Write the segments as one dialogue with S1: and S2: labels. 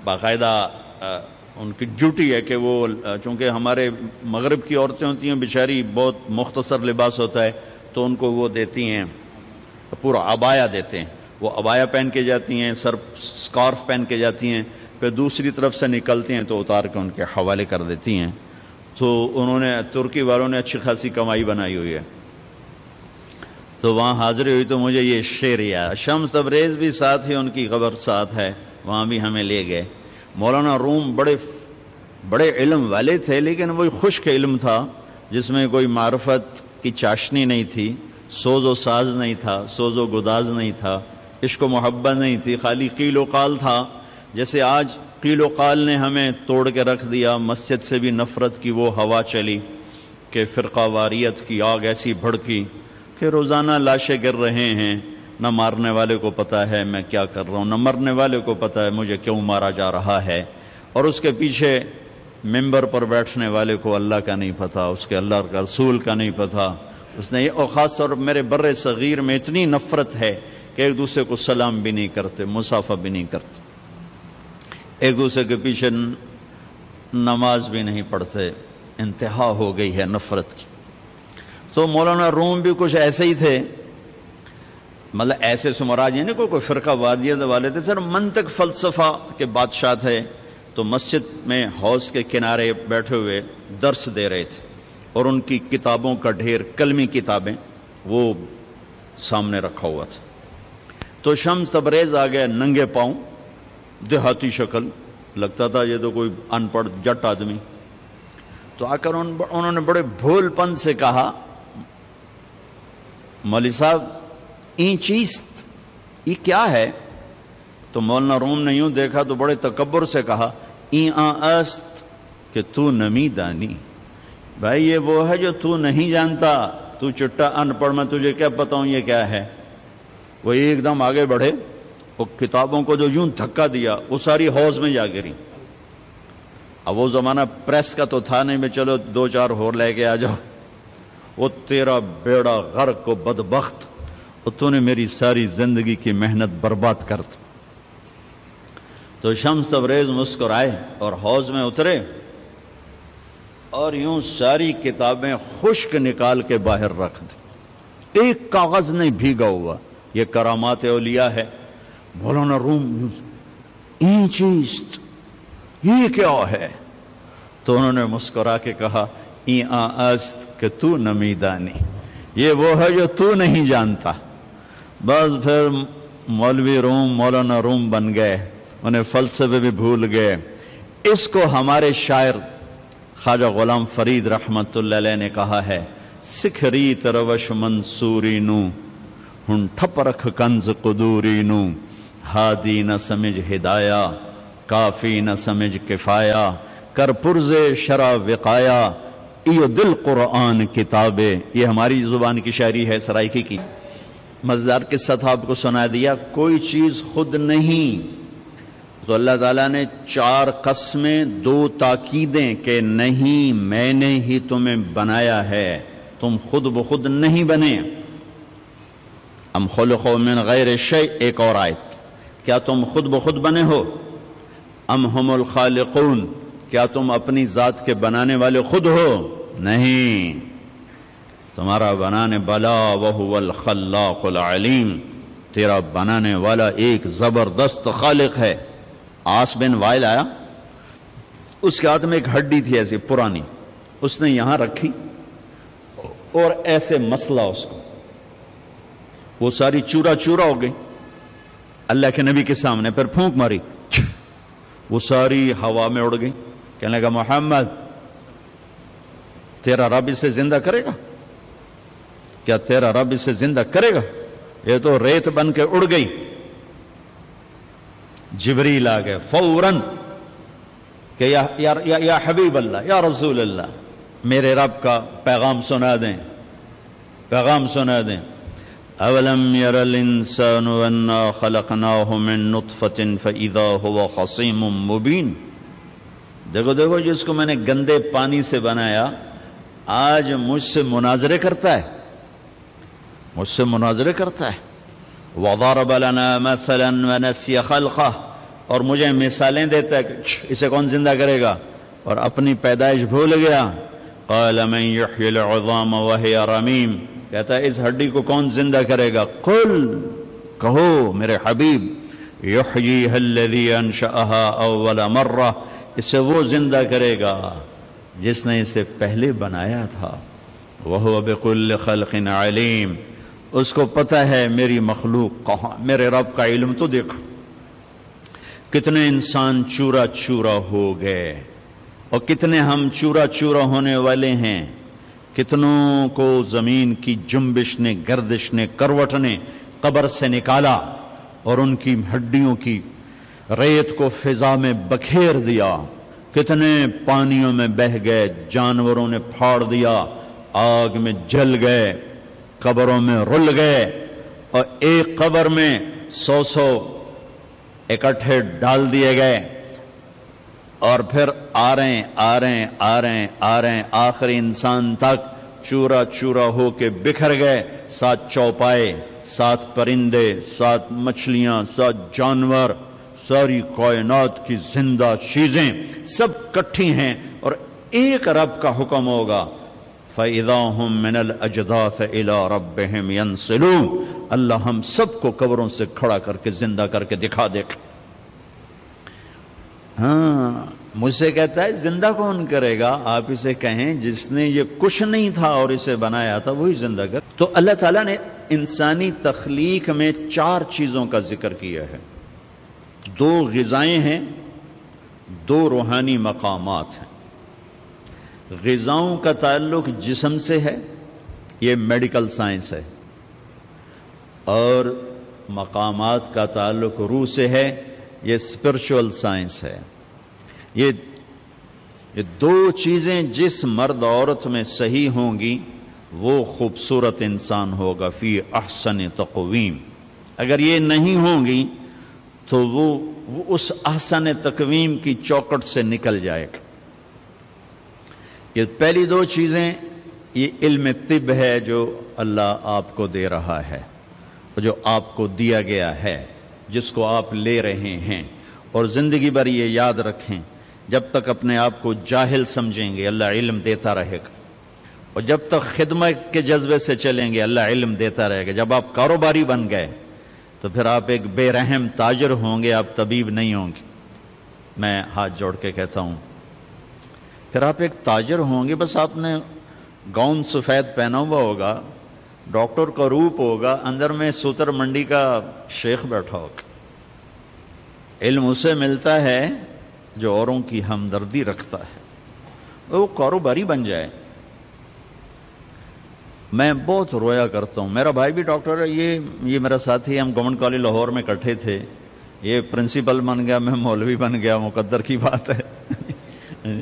S1: باقاعدہ ان کی ڈیوٹی ہے کہ وہ چونکہ ہمارے مغرب کی عورتیں ہوتی ہیں بیچاری بہت مختصر لباس ہوتا ہے تو ان کو وہ دیتی ہیں پورا عبایا دیتے ہیں، وہ عبایا پہن کے جاتی ہیں، سر سکارف پہن کے جاتی ہیں، پھر دوسری طرف سے نکلتی ہیں تو اتار کے ان کے حوالے کر دیتی ہیں۔ تو انہوں نے ترکی والوں نے اچھی خاصی کمائی بنائی ہوئی ہے، تو وہاں حاضری ہوئی تو مجھے یہ شعر یاد، شمس تبریز بھی ساتھ ہی ان کی قبر ساتھ ہے، وہاں بھی ہمیں لے گئے۔ مولانا روم بڑے علم والے تھے، لیکن وہی خشک علم تھا جس میں کوئی معرفت کی چاشنی نہیں تھی، سوز و ساز نہیں تھا، سوز و گداز نہیں تھا، عشق و محبت نہیں تھی، خالی قیل و قال تھا۔ جیسے آج قیل و قال نے ہمیں توڑ کے رکھ دیا، مسجد سے بھی نفرت کی وہ ہوا چلی کہ فرقہ واریت کی آگ ایسی بھڑکی کہ روزانہ لاشیں گر رہے ہیں، نہ مارنے والے کو پتہ ہے میں کیا کر رہا ہوں، نہ مرنے والے کو پتہ ہے مجھے کیوں مارا جا رہا ہے، اور اس کے پیچھے ممبر پر بیٹھنے والے کو اللہ کا نہیں پتہ، اس کے اللہ کا رسول کا نہیں پتہ۔ اس نے اور خاص طور پر میرے بر صغیر میں اتنی نفرت ہے کہ ایک دوسرے کو سلام بھی نہیں کرتے، مصافحہ بھی نہیں کرتے، ایک دوسرے کے پیچھے نماز بھی نہیں پڑھتے، انتہا ہو گئی ہے نفرت کی۔ تو مولانا روم بھی کچھ ایسے ہی تھے، مطلب ایسے سمراج یعنی کوئی فرقہ وادیت والے تھے، سر منطق فلسفہ کے بادشاہ تھے۔ تو مسجد میں حوض کے کنارے بیٹھے ہوئے درس دے رہے تھے، اور ان کی کتابوں کا ڈھیر، کلمی کتابیں وہ سامنے رکھا ہوا تھا۔ تو شمس تبریز آ گیا ننگے پاؤں، دیہاتی شکل، لگتا تھا یہ تو کوئی ان پڑھ جٹ آدمی۔ تو آ کر انہوں نے بڑے بھول پن سے کہا، مولوی صاحب این چیست، یہ کیا ہے؟ تو مولانا روم نے یوں دیکھا تو بڑے تکبر سے کہا، این است کہ تو نمی دانی، بھائی یہ وہ ہے جو تو نہیں جانتا، تو چٹا ان پڑھ، میں تجھے کیا بتاؤں یہ کیا ہے۔ وہ ایک دم آگے بڑھے، وہ کتابوں کو جو یوں دھکا دیا وہ ساری حوض میں جا گری۔ اب وہ زمانہ پریس کا تو تھا نہیں، میں چلو دو چار اور لے کے آ جاؤ، وہ تیرا بیڑا غرق و بدبخت، اور تو نے میری ساری زندگی کی محنت برباد کر دی۔ تو شمس تبریز مسکرائے اور حوض میں اترے، اور یوں ساری کتابیں خشک نکال کے باہر رکھ دی، ایک کاغذ نہیں بھیگا ہوا۔ یہ کرامات اولیاء ہے۔ مولانا روم، این چیست، یہ کیا ہے؟ تو انہوں نے مسکرا کے کہا، این است کہ تو نمی دانی، یہ وہ ہے جو تو نہیں جانتا۔ بس پھر مولوی روم مولانا روم بن گئے، انہیں فلسفے بھی بھول گئے۔ اس کو ہمارے شاعر خواجہ غلام فرید رحمت اللہ علیہ نے کہا ہے، سکھری تروش منصوری نو ہن ٹھپ رکھ کنز قدوری نو، ہادی نہ سمجھ ہدایہ کافی نہ سمجھ کفایہ، کر پرز شرع وقایا ایو دل قرآن کتابے۔ یہ ہماری زبان کی شاعری ہے سرائکی کی۔ مزدار قصہ تھا، آپ کو سنا دیا۔ کوئی چیز خود نہیں، تو اللہ تعالیٰ نے 4 قسمیں، 2 تاکیدیں کہ نہیں میں نے ہی تمہیں بنایا ہے، تم خود بخود نہیں بنے۔ ام خلقوا من غیر شیء، ایک اور آیت، کیا تم خود بخود بنے ہو؟ ام ہم الخالقون، کیا تم اپنی ذات کے بنانے والے خود ہو؟ نہیں، تمہارا بنانے والا وہو الخلاق العلیم، تیرا بنانے والا ایک زبردست خالق ہے۔ آس بن وائل آیا، اس کے ہاتھ میں ایک ہڈی تھی ایسی پرانی، اس نے یہاں رکھی اور ایسے مسلا اس کو، وہ ساری چورا چورا ہو گئی اللہ کے نبی کے سامنے، پھر پھونک ماری، وہ ساری ہوا میں اڑ گئی۔ کہنے لگا، محمد تیرا رب اسے زندہ کرے گا؟ کیا تیرا رب اسے زندہ کرے گا؟ یہ تو ریت بن کے اڑ گئی۔ جبریل آ گئے فوراً کہ یا حبیب اللہ، یا رسول اللہ، میرے رب کا پیغام سنا دیں، پیغام سنا دیں۔ اولم یر الانسان انا خلقناہ من نطفۃ فاذا هو خصیم مبین۔ دیکھو دیکھو، جس کو میں نے گندے پانی سے بنایا آج مجھ سے مناظرے کرتا ہے، مجھ سے مناظرے کرتا ہے۔ وَضَرَبَ لَنَا مَثَلًا وَنَسِيَ خَلْقَهُ، اور مجھے مثالیں دیتا ہے کہ اسے کون زندہ کرے گا، اور اپنی پیدائش بھول گیا۔ قَالَ مَنْ يُحْيِي الْعِظَامَ وَهِيَ رَمِيمٌ، کہتا ہے اس ہڈی کو کون زندہ کرے گا؟ قُلْ، کہو میرے حبیب، يُحْيِيهَا الَّذِي أَنشَأَهَا أَوَّلَ مَرَّةٍ، اسے وہ زندہ کرے گا جس نے اسے پہلے بنایا تھا۔ وَهُوَ بِكُلِّ خَلْقٍ عَلِيمٌ، اس کو پتہ ہے میری مخلوق کہاں، میرے رب کا علم تو دیکھو۔ کتنے انسان چورا چورا ہو گئے، اور کتنے ہم چورا چورا ہونے والے ہیں۔ کتنوں کو زمین کی جنبش نے، گردش نے، کروٹ نے قبر سے نکالا اور ان کی ہڈیوں کی ریت کو فضا میں بکھیر دیا۔ کتنے پانیوں میں بہہ گئے، جانوروں نے پھاڑ دیا، آگ میں جل گئے، قبروں میں رل گئے، اور ایک قبر میں 100 اکٹھے ڈال دیے گئے، اور پھر آ رہے ہیں آخری انسان تک چورا چورا ہو کے بکھر گئے۔ 7 چوپائے، 7 پرندے، 7 مچھلیاں، 7 جانور، ساری کائنات کی زندہ چیزیں سب کٹھی ہیں، اور ایک رب کا حکم ہوگا، فَإِذَا هُم مِّنَ الْأَجْدَاثِ إِلَىٰ رَبِّهِمْ يَنْسِلُونَ، اللہ ہم سب کو قبروں سے کھڑا کر کے زندہ کر کے دکھا دے۔ ہاں، مجھ سے کہتا ہے زندہ کون کرے گا؟ آپ اسے کہیں جس نے یہ کچھ نہیں تھا اور اسے بنایا تھا وہی زندہ کر۔ تو اللہ تعالیٰ نے انسانی تخلیق میں 4 چیزوں کا ذکر کیا ہے۔ 2 غذائیں ہیں، 2 روحانی مقامات ہیں۔ غذاؤں کا تعلق جسم سے ہے، یہ میڈیکل سائنس ہے، اور مقامات کا تعلق روح سے ہے، یہ اسپرچول سائنس ہے۔ یہ 2 چیزیں جس مرد عورت میں صحیح ہوں گی وہ خوبصورت انسان ہوگا، فی احسن تقویم۔ اگر یہ نہیں ہوں گی تو وہ اس احسن تقویم کی چوکٹ سے نکل جائے گا۔ یہ پہلی 2 چیزیں، یہ علم طب ہے جو اللہ آپ کو دے رہا ہے، جو آپ کو دیا گیا ہے، جس کو آپ لے رہے ہیں، اور زندگی بھر یہ یاد رکھیں، جب تک اپنے آپ کو جاہل سمجھیں گے اللہ علم دیتا رہے گا، اور جب تک خدمت کے جذبے سے چلیں گے اللہ علم دیتا رہے گا۔ جب آپ کاروباری بن گئے تو پھر آپ ایک بے رحم تاجر ہوں گے، آپ طبیب نہیں ہوں گے۔ میں ہاتھ جوڑ کے کہتا ہوں، پھر آپ ایک تاجر ہوں گے، بس آپ نے گاؤن سفید پہنا ہوا ہوگا، ڈاکٹر کا روپ ہوگا، اندر میں سوتر منڈی کا شیخ بیٹھا ہوگا۔ علم اسے ملتا ہے جو اوروں کی ہمدردی رکھتا ہے، وہ کاروباری بن جائے۔ میں بہت رویا کرتا ہوں، میرا بھائی بھی ڈاکٹر ہے، یہ میرا ساتھی، ہم گورنمنٹ کالج لاہور میں اکٹھے تھے، یہ پرنسپل بن گیا، میں مولوی بن گیا، مقدر کی بات ہے۔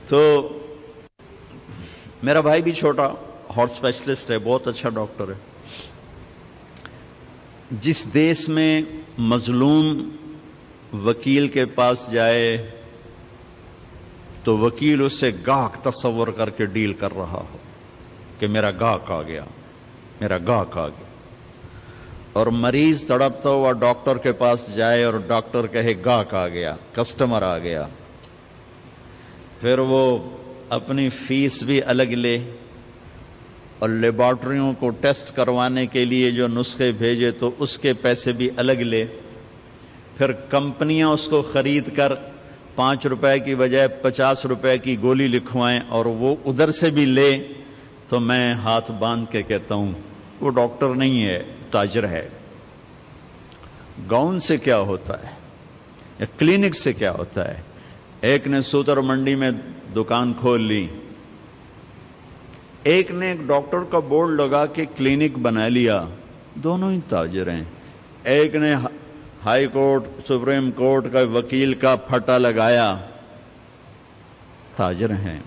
S1: تو میرا بھائی بھی چھوٹا ہارٹ اسپیشلسٹ ہے، بہت اچھا ڈاکٹر ہے۔ جس دیس میں مظلوم وکیل کے پاس جائے تو وکیل اس سے گاہک تصور کر کے ڈیل کر رہا ہو کہ میرا گاہک آ گیا، میرا گاہک آ گیا، اور مریض تڑپتا ہوا ڈاکٹر کے پاس جائے اور ڈاکٹر کہے گاہک آ گیا، کسٹمر آ گیا، پھر وہ اپنی فیس بھی الگ لے اور لیبارٹریوں کو ٹیسٹ کروانے کے لیے جو نسخے بھیجے تو اس کے پیسے بھی الگ لے، پھر کمپنیاں اس کو خرید کر 5 روپے کی بجائے 50 روپے کی گولی لکھوائیں اور وہ ادھر سے بھی لے، تو میں ہاتھ باندھ کے کہتا ہوں وہ ڈاکٹر نہیں ہے، تاجر ہے۔ گاؤن سے کیا ہوتا ہے یا کلینک سے کیا ہوتا ہے؟ ایک نے سوتر منڈی میں دکان کھول لی، ایک نے ایک ڈاکٹر کا بورڈ لگا کے کلینک بنا لیا، دونوں ہی تاجر ہیں۔ ایک نے ہائی کورٹ، سپریم کورٹ کا وکیل کا پھٹا لگایا، تاجر ہیں،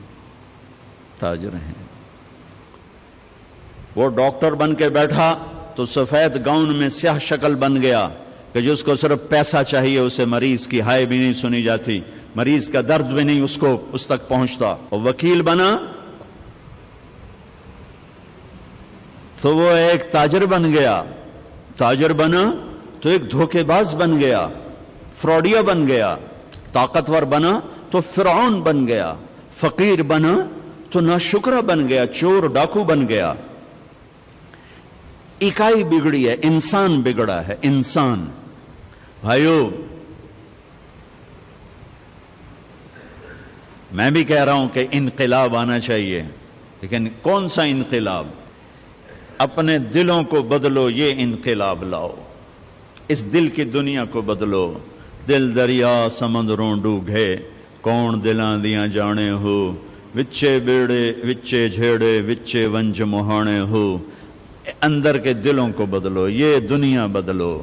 S1: تاجر ہیں۔ وہ ڈاکٹر بن کے بیٹھا تو سفید گاؤن میں سیاہ شکل بن گیا کہ جس کو صرف پیسہ چاہیے اسے مریض کی ہائے بھی نہیں سنی جاتی، مریض کا درد بھی نہیں اس تک پہنچتا۔ اور وکیل بنا تو وہ ایک تاجر بن گیا۔ تاجر بنا تو ایک دھوکے باز بن گیا، فراڈیا بن گیا، طاقتور بنا تو فرعون بن گیا، فقیر بنا تو ناشکرا بن گیا، چور ڈاکو بن گیا۔ اکائی بگڑی ہے، انسان بگڑا ہے، انسان۔ بھائیو، میں بھی کہہ رہا ہوں کہ انقلاب آنا چاہیے، لیکن کون سا انقلاب؟ اپنے دلوں کو بدلو، یہ انقلاب لاؤ، اس دل کی دنیا کو بدلو۔ دل دریا سمندروں ڈوگے، کون دلاں دیاں جانے ہو، وچے بیڑے وچے جھیڑے وچے ونج مہانے ہو۔ اندر کے دلوں کو بدلو، یہ دنیا بدلو۔